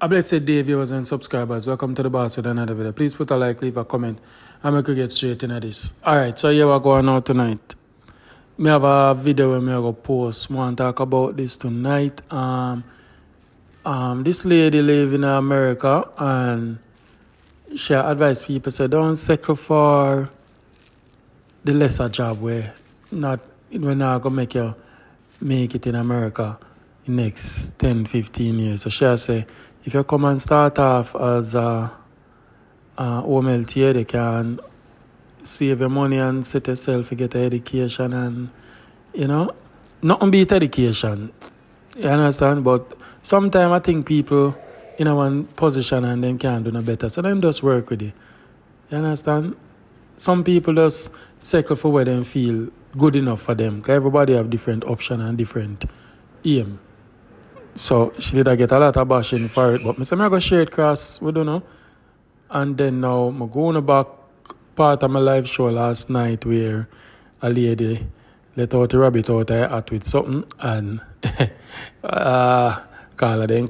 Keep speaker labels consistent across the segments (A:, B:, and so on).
A: A blessed day, viewers and subscribers. Welcome to the boss with another video. Please put a like, leave a comment, and we could get straight into this. Alright, so here we're going on tonight. Me have a video where me go post. I want to talk about this tonight. This lady live in America and she advise people say don't settle for the lesser job where we're not gonna make it in America in next 10-15 years. So she say if you come and start off as a home health here, they can save your money and set yourself to get an education and, nothing beat education. You understand? But sometimes I think people in one position and them can't do no better. So them just work with it. You understand? Some people just settle for where they feel good enough for them. Because everybody have different option and different aim. So she did get a lot of bashing for it. But I say I'm going to share it across, we don't know. And then now I'm going back part of my live show last night where a lady let out a rabbit out of her hat with something and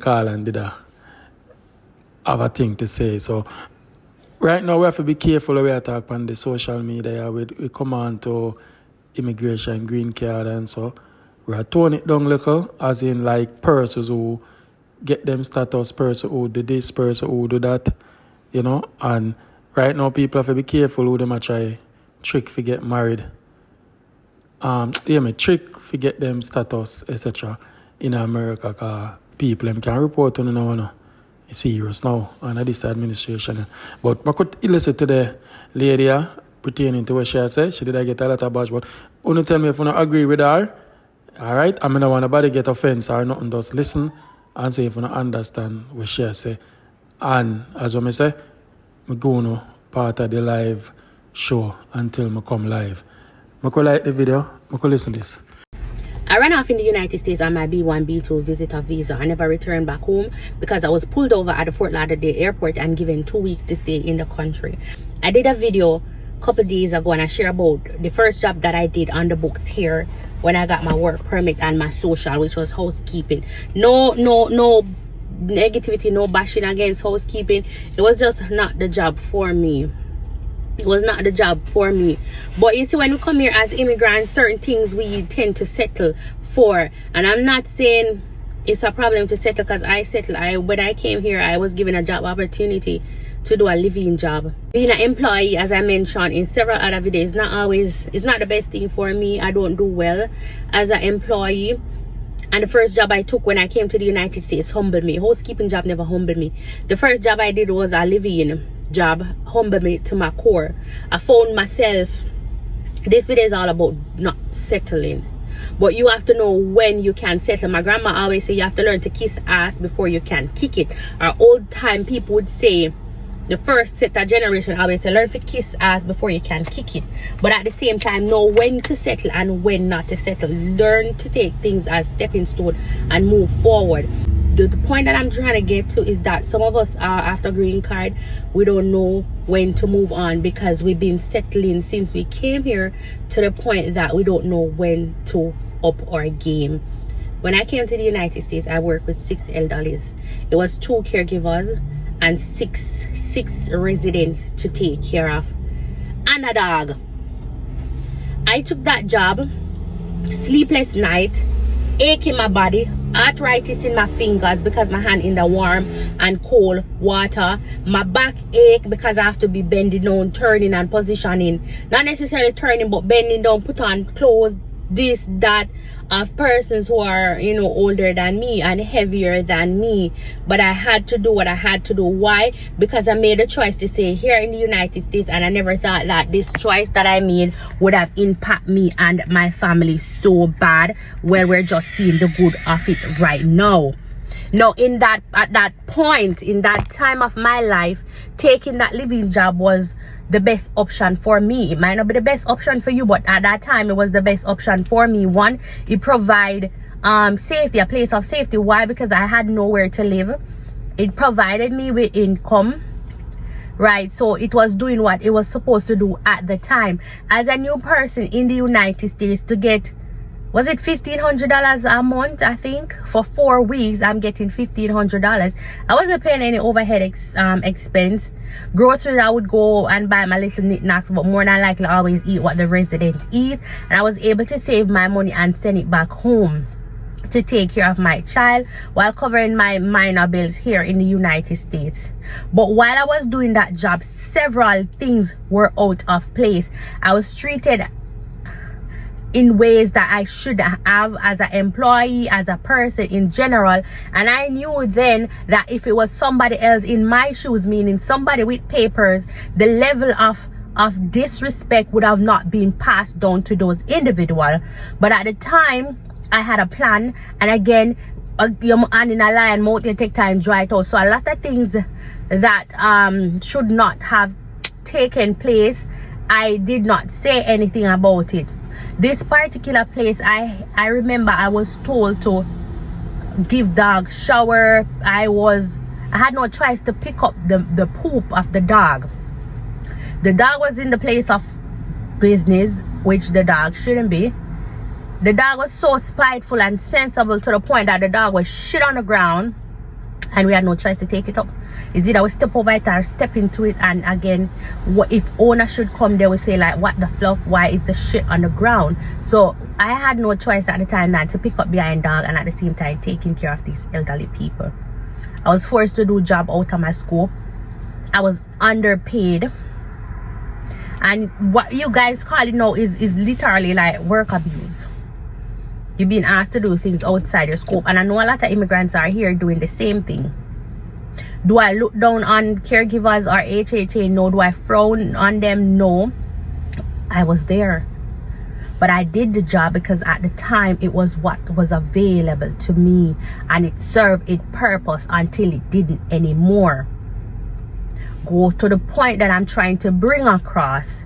A: call and did have a thing to say. So right now we have to be careful when we talk on the social media. We come on to immigration, green card and so. We tone it down a little, as in like persons who get them status, person who do this, person who do that, and right now people have to be careful who them a try trick for get married. Trick for get them status, etc. in America, because people them can report on now. It's serious now under this administration. But I could listen to the lady pertaining to what she said. She did get a lot of bash, but only tell me if you don't agree with her. Alright, I mean, I want nobody get offense or nothing, just listen and say if you don't understand what she say. And as I say, I'm going to part of the live show until I come live. I could like the video, I could listen to this.
B: I ran off in the United States on my B1, B2 visitor visa. I never returned back home because I was pulled over at the Fort Lauderdale airport and given 2 weeks to stay in the country. I did a video a couple days ago and I share about the first job that I did on the books here when I got my work permit and my social, which was housekeeping. No negativity, no bashing against housekeeping. It was just not the job for me. It was not the job for me. But you see, when we come here as immigrants, certain things we tend to settle for. And I'm not saying it's a problem to settle, because I settled. When I came here, I was given a job opportunity to do a living job. Being an employee, as I mentioned in several other videos, it's not the best thing for me. I don't do well as an employee. And the first job I took when I came to the United States humbled me. Housekeeping job never humbled me. The first job I did was a living job, humbled me to my core. I found myself, this video is all about not settling. But you have to know when you can settle. My grandma always say you have to learn to kiss ass before you can kick it. Our old time people would say, the first set of generation always say learn to kiss ass before you can kick it. But at the same time, know when to settle and when not to settle. Learn to take things as stepping stone and move forward. The point that I'm trying to get to is that some of us are after green card, we don't know when to move on because we've been settling since we came here to the point that we don't know when to up our game. When I came to the United States, I worked with 6 elderlies. It was 2 caregivers and six residents to take care of and a dog. I took that job, sleepless night, ache in my body, arthritis in my fingers because my hand in the warm and cold water, my back ache because I have to be bending down, turning and positioning, not necessarily turning but bending down, put on clothes, this, that, of persons who are older than me and heavier than me. But I had to do what I had to do. Why? Because I made a choice to stay here in the United States, and I never thought that this choice that I made would have impacted me and my family so bad. Well, we're just seeing the good of it right now. Now, at that point, in that time of my life, taking that living job was the best option for me. It might not be the best option for you, but at that time it was the best option for me. One, it provided safety, a place of safety. Why? Because I had nowhere to live. It provided me with income, right? So it was doing what it was supposed to do at the time. As a new person in the United States, to get was it $1,500 a month? I think for 4 weeks I'm getting $1,500. I wasn't paying any overhead expense. Groceries, I would go and buy my little knickknacks, but more than likely I always eat what the residents eat, and I was able to save my money and send it back home to take care of my child while covering my minor bills here in the United States. But while I was doing that job, several things were out of place. I was treated in ways that I should have as an employee, as a person in general, and I knew then that if it was somebody else in my shoes, meaning somebody with papers, the level of disrespect would have not been passed down to those individuals. But at the time I had a plan, and again, your hand in a lion mouth, you take time dry it out. So a lot of things that should not have taken place, I did not say anything about it. This particular place, I remember I was told to give dog shower. I had no choice to pick up the poop of the dog. The dog was in the place of business, which the dog shouldn't be. The dog was so spiteful and sensible to the point that the dog was shit on the ground, and we had no choice to take it up. Is either we step over it or step into it, and again, what if owner should come, they would say like, what the fluff, why is the shit on the ground? So I had no choice at the time than to pick up behind dog and at the same time taking care of these elderly people. I was forced to do job out of my scope. I was underpaid, and what you guys call it now is literally like work abuse. You're being asked to do things outside your scope, and I know a lot of immigrants are here doing the same thing. Do I look down on caregivers or HHA? No. Do I frown on them? No. I was there, but I did the job because at the time it was what was available to me, and it served its purpose until it didn't anymore. Go to the point that I'm trying to bring across.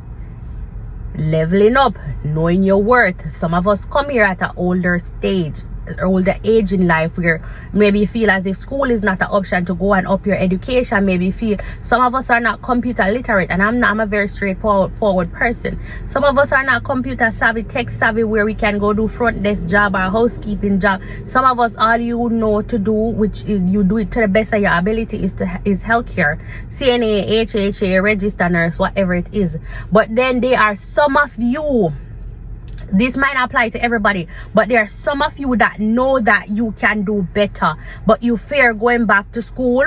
B: Leveling up, knowing your worth. Some of us come here at an older age in life, where maybe you feel as if school is not an option to go and up your education. Maybe you feel some of us are not computer literate, and I'm a very straightforward person. Some of us are not computer savvy, tech savvy, where we can go do front desk job or housekeeping job. Some of us, all you know to do, which is you do it to the best of your ability, is healthcare, CNA, HHA, register nurse, whatever it is. But then there are some of you, this might not apply to everybody, but there are some of you that know that you can do better, but you fear going back to school.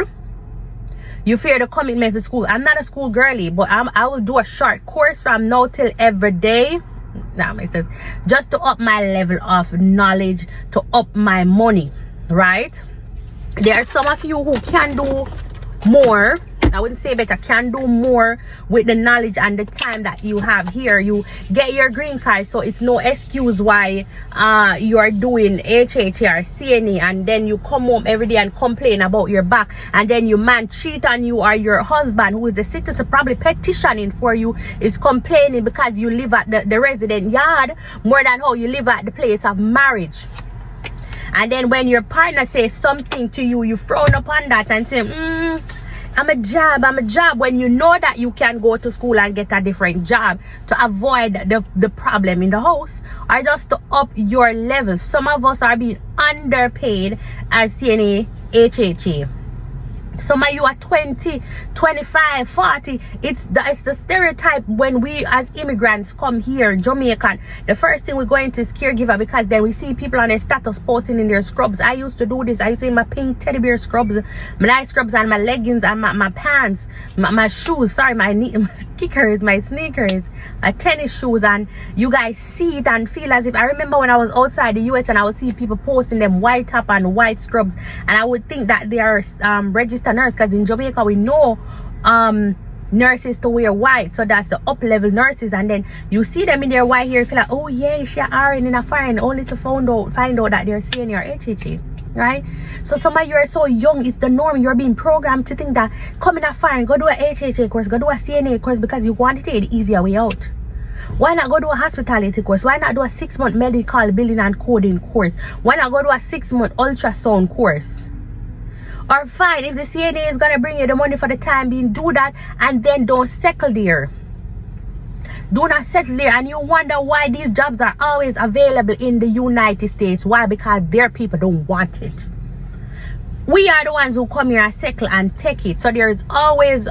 B: You fear the commitment to school. I'm not a school girly, but I will do a short course from now till every day. That makes sense. Just to up my level of knowledge, to up my money, right? There are some of you who can do more. I wouldn't say better, can do more with the knowledge and the time that you have here. You get your green card, so it's no excuse why you are doing HHA or CNA, and then you come home every day and complain about your back, and then your man cheat on you, or your husband, who is the citizen probably petitioning for you, is complaining because you live at the resident yard more than how you live at the place of marriage. And then when your partner says something to you, you frown upon that and say, I'm a job, when you know that you can go to school and get a different job to avoid the problem in the house, or just to up your level. Some of us are being underpaid as CNA, HHA. Some of you are 20, 25, 40. It's the stereotype when we as immigrants come here, Jamaican. The first thing we go into is caregiver, because then we see people on their status posting in their scrubs. I used to do this. I used to in my pink teddy bear scrubs, my nice scrubs, and my leggings, and my pants, my shoes, sorry, my kickers, my sneakers, my tennis shoes, and you guys see it and feel as if, I remember when I was outside the US and I would see people posting them white top and white scrubs, and I would think that they are registered nurse, because in Jamaica we know nurses to wear white, so that's the up level nurses, and then you see them in their white hair, feel like, oh yeah, she are in a foreign, only to find out that they're CNA or HHA, right? So some of you are so young, it's the norm. You're being programmed to think that come in a foreign, go do a HHA course, go do a CNA course, because you want to take the easier way out. Why not go do a hospitality course? Why not do a 6-month medical billing and coding course? Why not go do a 6-month ultrasound course? Or fine, if the CNA is gonna bring you the money for the time being, do that, and then don't settle there. Do not settle there. And you wonder why these jobs are always available in the United States. Why? Because their people don't want it. We are the ones who come here and settle and take it. So there is always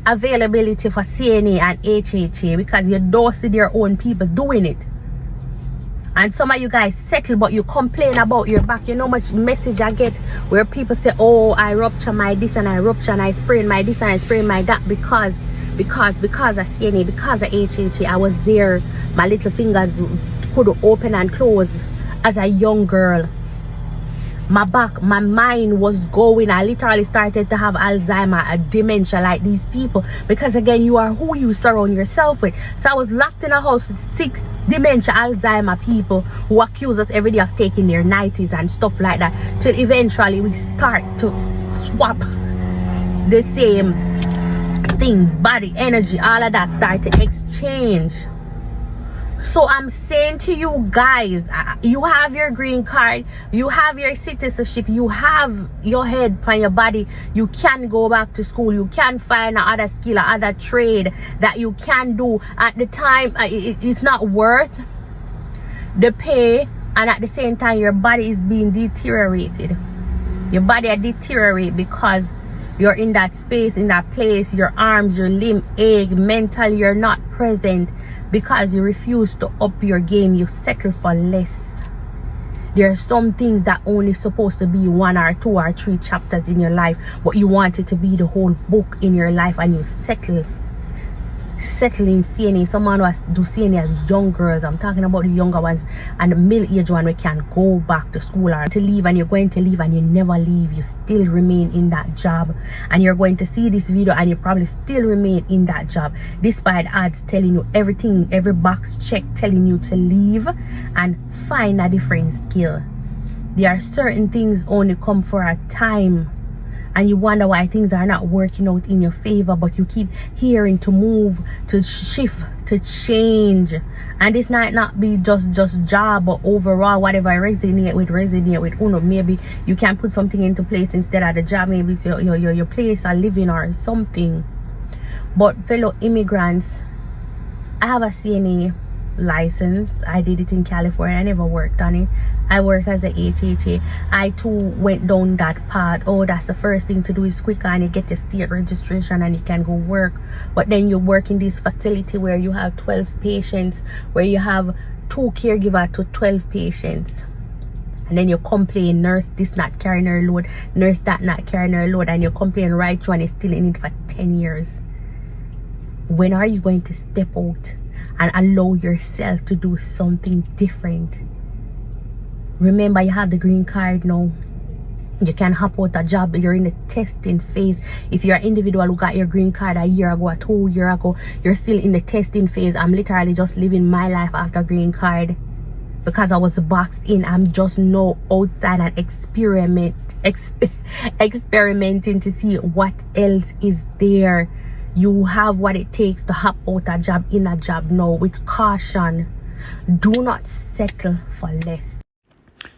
B: availability for CNA and HHA because you don't see their own people doing it. And some of you guys settle, but you complain about your back. You know how much message I get where people say, oh, I rupture my this and I rupture and I sprain my this and I sprain my that because of CNA, because of HHA. I was there. My little fingers could open and close as a young girl. My back, my mind was going. I literally started to have Alzheimer, a dementia like these people. Because again, you are who you surround yourself with. So I was locked in a house with 6 dementia, Alzheimer people who accuse us every day of taking their 90s and stuff like that. Till eventually we start to swap the same things, body, energy, all of that start to exchange. So I'm saying to you guys, you have your green card, you have your citizenship, you have your head on your body, you can go back to school, you can find another skill, another trade that you can do. At the time, it's not worth the pay, and at the same time, your body is being deteriorated. Your body are deteriorate because you're in that space, in that place, your arms, your limb ache, mentally you're not present. Because you refuse to up your game, you settle for less. There are some things that only supposed to be 1 or 2 or 3 chapters in your life, but you want it to be the whole book in your life, and you settle in CNA. Someone who has do CNA as young girls. I'm talking about the younger ones and the middle-aged one we can go back to school or to leave, and you're going to leave and you never leave. You still remain in that job, and you're going to see this video and you probably still remain in that job despite ads telling you everything, every box check telling you to leave and find a different skill. There are certain things only come for a time, and you wonder why things are not working out in your favor, but you keep hearing to move, to shift, to change. And this might not be just job, but overall, whatever resonate with uno. Maybe you can put something into place instead of the job. Maybe it's your place of living or something. But fellow immigrants, I have a CNA license. I did it in California. I never worked on it. I work as a HHA. I too went down that path. Oh, that's the first thing to do is quicker, and you get your state registration and you can go work. But then you work in this facility where you have 12 patients, where you have 2 caregivers to 12 patients. And then you complain, nurse this not carrying her load, nurse that not carrying her load, and you complain right through and you're still in it for 10 years. When are you going to step out and allow yourself to do something different? Remember, you have the green card now. You can hop out a job. You're in the testing phase. If you're an individual who got your green card a year ago or 2 years ago, you're still in the testing phase. I'm literally just living my life after green card because I was boxed in. I'm just now outside and experimenting to see what else is there. You have what it takes to hop out a job in a job now with caution. Do not settle for less.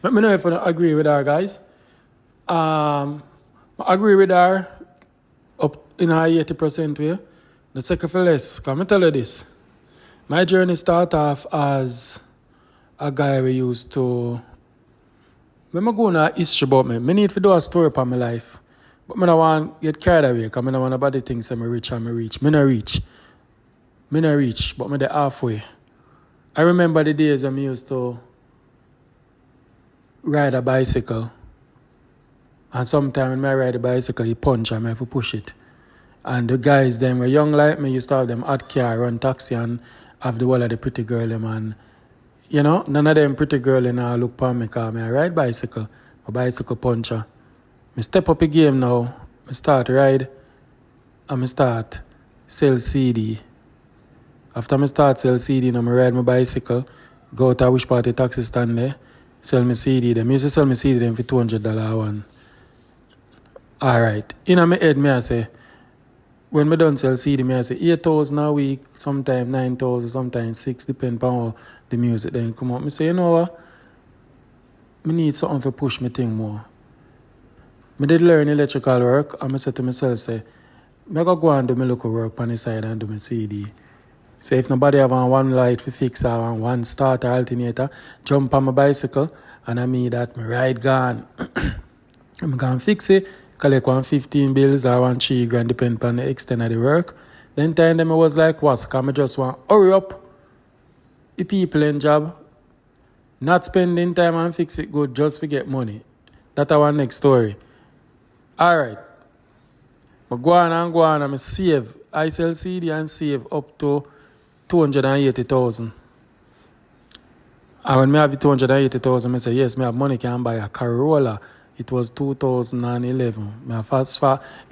A: Let me know if you agree with her, guys. I agree with her up in her 80% way. The second for less. Come and tell you this. My journey started off as a guy we used to. When I go on a history about me, I need to do a story about my life. But I don't want to get carried away because I don't want nobody to think I'm rich and I'm rich. I'm not rich, but I'm there halfway. I remember the days when I used to ride a bicycle. And sometimes when I ride a bicycle, you punch and I have to push it. And the guys, them were young like me, used to have them hot car, run taxi and have the whole of the pretty girl them. And, you know, none of them pretty girl look upon me because I ride bicycle, a bicycle puncher. I step up the game now, I start ride, and I start sell CD. After I start sell CD, I ride my bicycle, go to a Wish Party taxi stand there, sell my CD. Them used to sell my CD them for $200 one. Alright, in my head, I say, when I done sell CD, I say 8,000 a week, sometimes 9,000, sometimes 6,000, depending on how the music then come out. I say, you know what? I need something to push my thing more. I did learn electrical work, and I said to myself, say, I go and do my local work on the side and do my CD. So if nobody have one light to fix or one starter alternator, jump on my bicycle and I mean that my ride gone. I'm going to fix it, collect 115 bills or 1 3 grand, depending on the extent of the work. Then time them I was like, what? Because I just want to hurry up the people in job, not spending time and fix it good just to get money. That's our next story. Alright. I go on and I save. I sell CD and save up to 280,000. And when I have 280,000, I say, yes, I have money can buy a Corolla. It was 2011.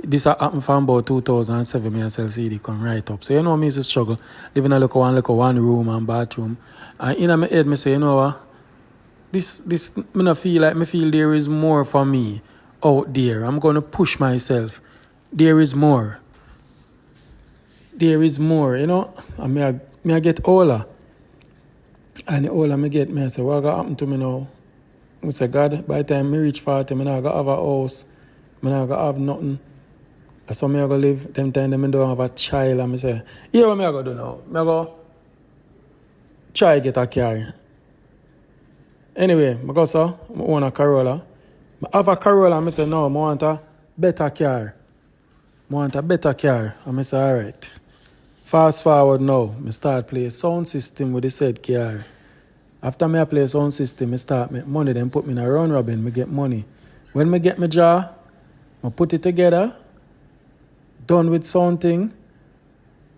A: This happened from about 2007. I sell CD come right up. So you know me used to struggle. Living in a little one room and bathroom. And in my head, I say, you know what? This I feel there is more for me out there. I'm gonna push myself. There is more. There is more, you know. And I get older. And the older I get, I say, what gonna happen to me now? I say, God, by the time I reach 40, I'm not gonna have a house. I'm not gonna have nothing. So I'm gonna live. Them time I don't have a child. And I say, yeah, what I'm gonna do now? I'm gonna try to get a car. Anyway, I go so, I own a Corolla. I have a Corolla and I say, no, I want a better car. I want a better car. And I say, alright. Fast forward now, I start play sound system with the said car. After I play sound system, I start make money, then put me in a round robin, I get money. When I get my jar, I put it together, done with something,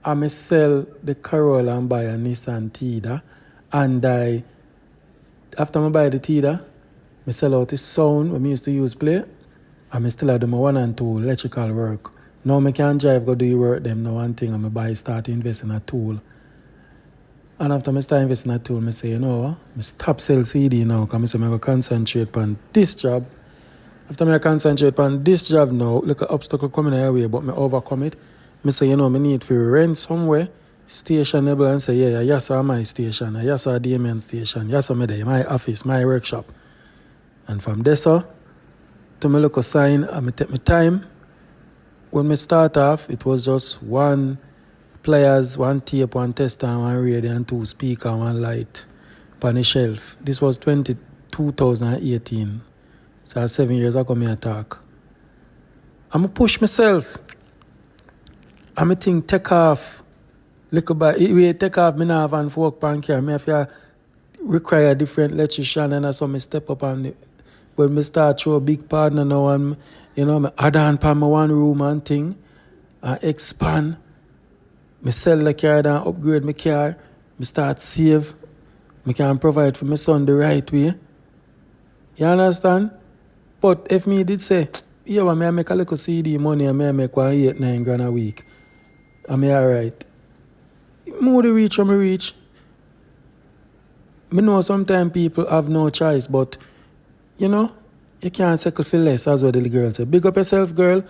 A: I sell the Corolla and buy a Nissan Tida. And after I buy the Tida, I sell out the sound when I used to use play, and I still have my 1 and 2 electrical work. Now I can't drive, go do the work, them no one thing, and I start investing in a tool. And after I start investing in a tool, I say, you know what, I stop sell CD now, because I say I'm going to concentrate on this job. After I concentrate on this job now, look at obstacle coming our way, but I overcome it. I say, you know, I need to rent somewhere, stationable, and say, yeah, yes, I'm my station, yes, I'm Damien station, yes, I'm there, my office, my workshop. And from there, so, to me look a sign, I take my time. When I start off, it was just 1 pliers, 1 tape, 1 tester, 1 radio, and 2 speaker, 1 light on the shelf. This was 2018. So 7 years ago, I talk. I'm push myself. I'm think take off. Little bit, we take off, I have and work pan car. I have to require different electrician, and so I step up and when I start through a big partner now, and you know, I add on pan my 1 room and thing, and expand. I sell the car and upgrade my car. I start save. I can provide for my son the right way. You understand? But if me did say, yeah, I make a little CD money and I make 1 8 9 grand a week, I'm alright. More the reach from me reach. I know sometimes people have no choice, but you know, you can't settle for less, as what the girl said. Big up yourself, girl.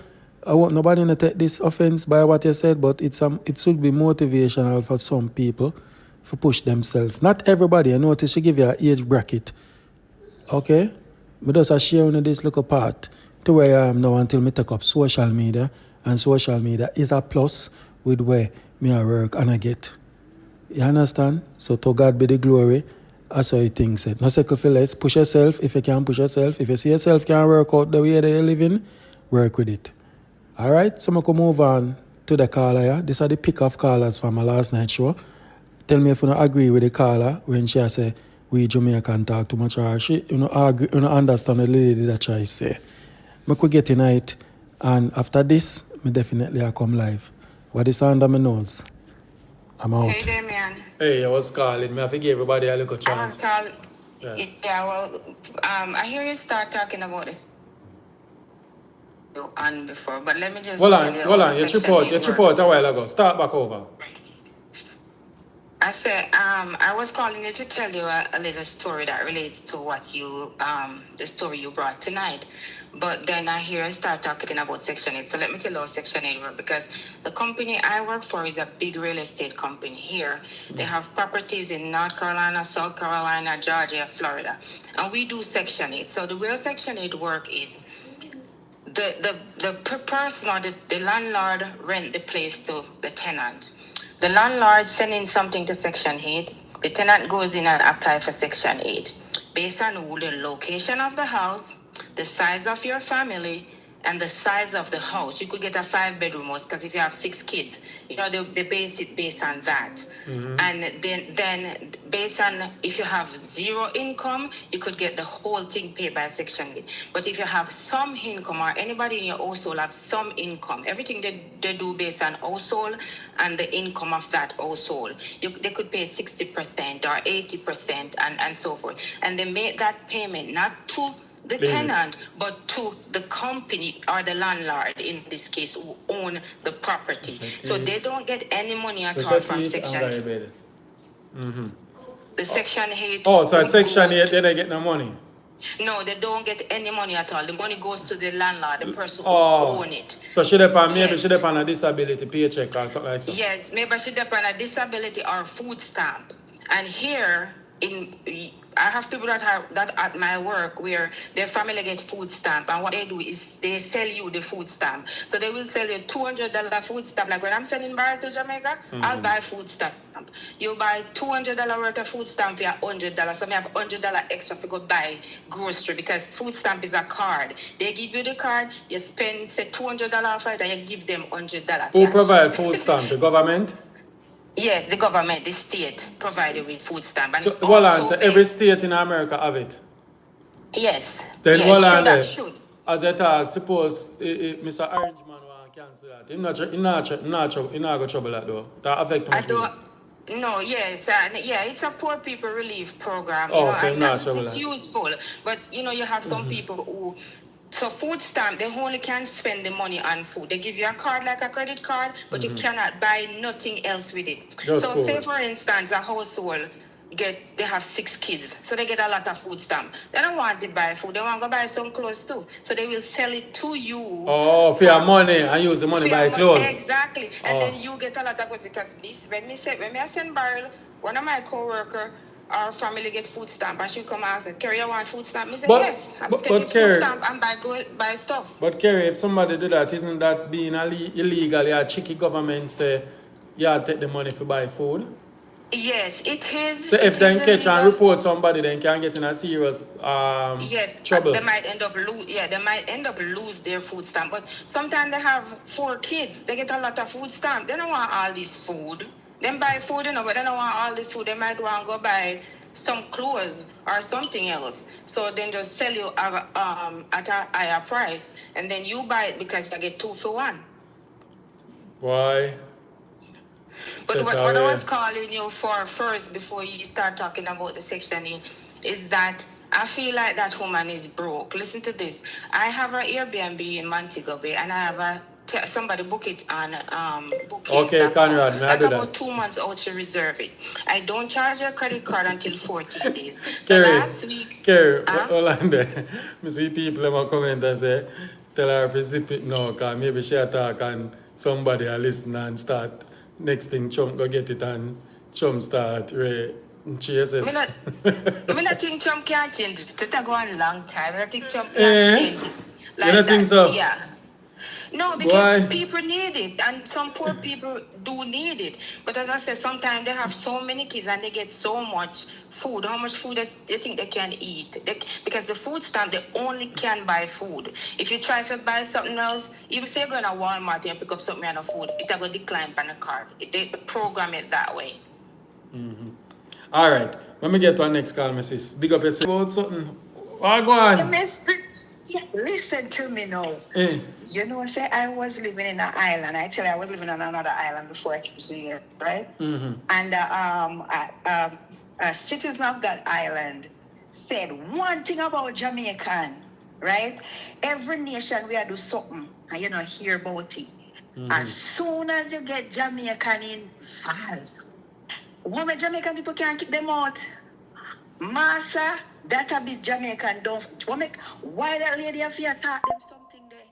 A: I want nobody to take this offense by what you said, but it should be motivational for some people to push themselves. Not everybody. I notice she give you an age bracket. Okay? But just share this little part to where I am now until I take up social media. And social media is a plus with where I work and I get. You understand? So to God be the glory. That's how you think said. No settle for less. Push yourself if you can push yourself. If you see yourself can work out the way that you're living, work with it. Alright, so I can move on to the caller here. These are the pick-off callers from my last night show. Tell me if you don't agree with the caller when she say we Jamaican talk too much, or she you don't understand the lady that try to say. I could get tonight, and after this, I definitely come live. What is under my nose? I'm out.
C: Hey there, man.
A: Hey, I was calling. I have to give everybody a little chance.
C: I was calling. Yeah, well, I hear you start talking about this on before, but let me just
A: hold on. You trip out a while ago. Start back over.
C: I said, I was calling you to tell you a little story that relates to what you, the story you brought tonight. But then I hear you start talking about Section 8. So let me tell you how Section 8 works, because the company I work for is a big real estate company here. They have properties in North Carolina, South Carolina, Georgia, Florida. And we do Section 8. So the way Section 8 work is the person or the landlord rent the place to the tenant. The landlord sends in something to Section 8. The tenant goes in and applies for Section 8. Based on the location of the house, the size of your family, and the size of the house. You could get a 5-bedroom house because if you have 6 kids, they base it based on that.
A: Mm-hmm.
C: And then based on if you have 0 income, you could get the whole thing paid by Section 8. But if you have some income or anybody in your household have some income, everything they do based on household and the income of that household, they could pay 60% or 80% and so forth. And they make that payment not to the tenant, but to the company or the landlord in this case who own the property. So they don't get any money at all from Section 8.
A: Mm-hmm.
C: The Section 8.
A: Oh, so at Section 8 they don't get no money?
C: No, they don't get any money at all. The money goes to the landlord, the person who own it.
A: So she depend, maybe she depend on a disability paycheck or something like that?
C: Yes, maybe she depend on a disability or food stamp. And here I have people that at my work where their family gets food stamp, and what they do is they sell you the food stamp. So they will sell you $200 food stamp. Like when I'm sending barrel to Jamaica, I'll buy food stamp. You buy $200 worth of food stamp for $100. So I have $100 extra to go buy grocery because food stamp is a card. They give you the card, you spend say $200 for it, and you give them $100 cash.
A: Who provide food stamp? The government?
C: Yes, the government, the state provided with food stamp. And
A: so every state in America have it?
C: Yes.
A: Then
C: yes, should.
A: As I talk, suppose Mr. Orangeman want to cancel that. He not go trouble that though. That affect him.
C: No, yes, it's a poor people relief program.
A: So
C: it's useful. But you have some people who. So food stamp, they only can spend the money on food. They give you a card like a credit card, but you cannot buy nothing else with it. Say for instance, a household they have 6 kids, so they get a lot of food stamp. They don't want to buy food, they want to go buy some clothes too. So they will sell it to you.
A: Oh, for your money and use the money buy clothes.
C: Exactly. And then you get a lot of clothes because when I send barrel, one of my co-worker, our family get food stamp, and she come and say, Kerry, you want food stamp? I say, yes. I'm taking food stamp and buy stuff.
A: But Kerry, if somebody do that, isn't that being illegal? Yeah, cheeky government say, take the money to buy food?
C: Yes, it is.
A: So if they catch and report somebody, then can get in a serious trouble.
C: They might end up lose their food stamp. But sometimes they have 4 kids. They get a lot of food stamp. They don't want all this food. They buy food, but they don't want all this food. They might want to go buy some clothes or something else. So then just sell you at a higher price, and then you buy it because you get 2 for 1.
A: Why?
C: But what I was calling you for first, before you start talking about the Section 8, is that I feel like that woman is broke. Listen to this. I have an Airbnb in Montego Bay, and I have somebody book it on bookings.
A: Okay, Conrad,
C: like about 2 months out to reserve it. I don't charge your credit card until 14 days. So
A: Kerry,
C: last week...
A: Kerry, hold on there. I see people in my comment and say, tell her to zip it now, because maybe she attack and somebody will listen and start... Next thing, Trump go get it and Trump start chase it.
C: I not think Trump can change it. It's going a long time. I think Trump can change it.
A: Like you don't think so?
C: Yeah. No, because people need it, and some poor people do need it. But as I said, sometimes they have so many kids and they get so much food. How much food they think they can eat? Because the food stamp, they only can buy food. If you try to buy something else, even say you're going to Walmart and pick up something on the food, it will decline on the card. They program it that way.
A: Mm-hmm. All right. Let me get to our next call, Mrs. Big up yourself about something. Go on.
D: Listen to me now. You know, say I was living in an island. Actually, I was living on another island before I came to here, right?
A: Mm-hmm.
D: And a citizen of that island said one thing about Jamaican, right? Every nation we do something, and hear about it. Mm-hmm. As soon as you get Jamaican involved, women Jamaican people can't keep them out. Massa, that a bit Jamaican don't. Why that lady have to taught them something there?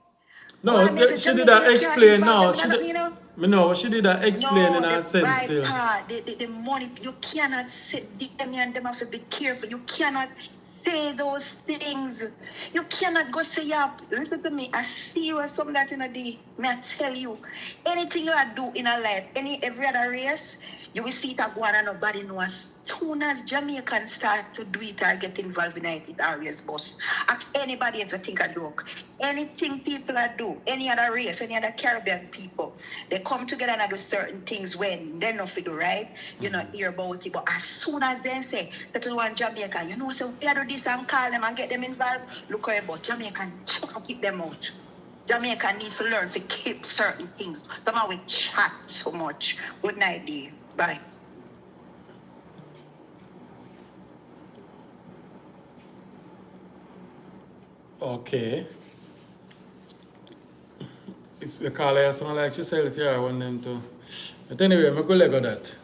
A: No, she did that explain now. She did that explain in her sense still.
D: The money, you cannot sit them and them have to be careful. You cannot say those things. You cannot go say, yeah, listen to me, I see you as something that in a day. May I tell you, anything you do in a life, every other race, you will see it go on and nobody knows. As soon as Jamaicans start to do it or get involved in it always bust. Ask anybody if you think a joke. Anything people do, any other race, any other Caribbean people, they come together and do certain things when they know if you do right, you know, hear about it. But as soon as they say that is one Jamaican, you know, so we do this and call them and get them involved, look how about Jamaican keep them out. Jamaican need to learn to keep certain things. Somehow we chat so much. Good night, dear. Bye.
A: Okay. It's the call her sound like yourself here, I want them to. But anyway, I could let go that.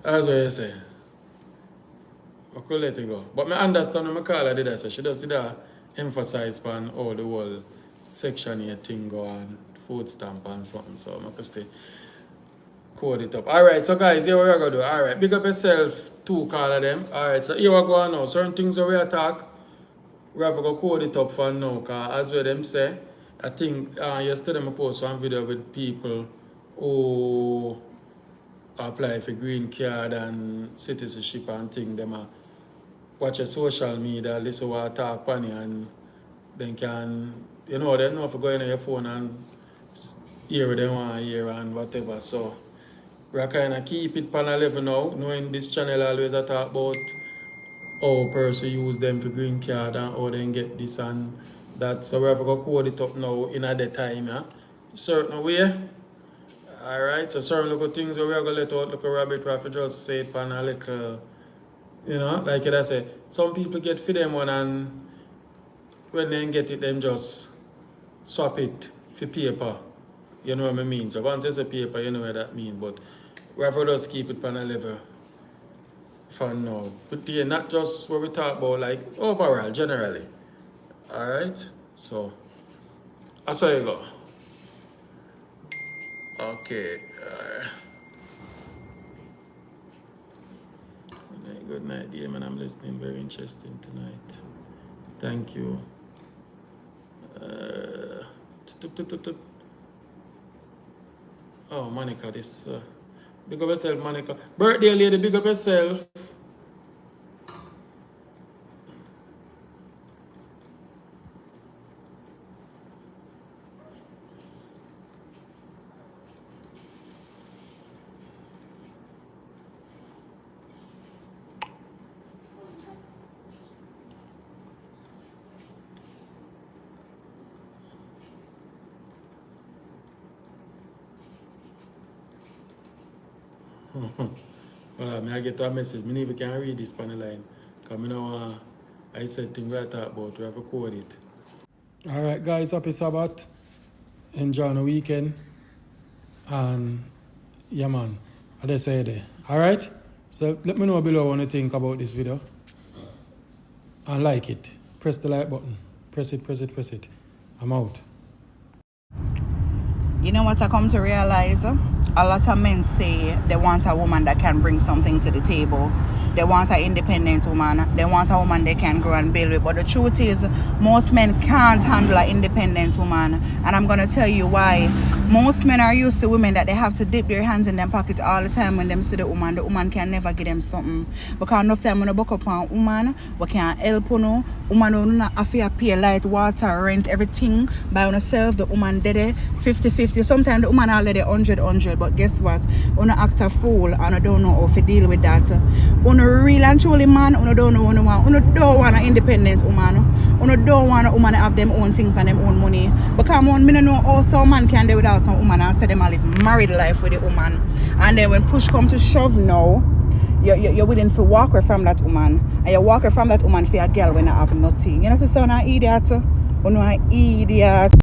A: That's what you say. I could let it go. But I understand when I call her did I say she does did emphasize on all the whole section here thing go on, food stamp and something, so I could stay code it up. Alright, so guys, here what we're gonna do. Alright, big up yourself, two call of them. Alright, so here we go on now. Certain things that we attack, we have to go code it up for now, because as well them say, I think yesterday I posted one video with people who apply for green card and citizenship and thing. Them watch a social media, listen what I talk on it, and then can, you know, they know if you go in your phone and hear what they want to hear and whatever. So we kind of keep it on a level now, knowing this channel always I talk about how a person use them for green card and how they get this and that. So we have to go code it up now in at the time, yeah? Certain way. Alright, so certain little things where we are going to let out like a rabbit, we have to just say it on a little, you know, like I say, some people get for them one and when they get it, them just swap it for paper. You know what I mean? So once it's a paper, you know what that means. But we have to just keep it on a level for now. But yeah, not just what we talk about, like overall, generally. Alright? So, that's how you go. Okay. Good night, dear man. I'm listening. Very interesting tonight. Thank you. Oh, Monica, this. Big up yourself, Monica. Birthday lady, big up yourself. Well, I get a message. I never can read this on the line. Because I know I said things I talk about. We have to code it. Alright, guys. Happy Sabbath. Enjoy the weekend. And yeah, man. As I say there. Alright? So let me know below what you think about this video. And like it. Press the like button. Press it, press it, press it. I'm out.
E: You know what I come to realize? A lot of men say they want a woman that can bring something to the table. They want an independent woman. They want a woman they can grow and build with. But the truth is, most men can't handle an independent woman. And I'm going to tell you why. Most men are used to women that they have to dip their hands in their pocket all the time when them see the woman can never give them something. Because enough time when you buck up on a woman, we can help you. Woman will not have to pay light, water, rent, everything by yourself. The woman did it 50-50. Sometimes the woman already 100. But guess what? You act a fool and you don't know how to deal with that. You real and truly man, you don't know what you want. You don't want an independent woman. You don't want a woman to have them own things and them own money. Because I don't know how some man can do without some woman and say them live married life with the woman. And then when push come to shove now, you're willing to walk away from that woman. And you walk away from that woman for a girl when you have nothing. You know, so you're an idiot. You're an idiot.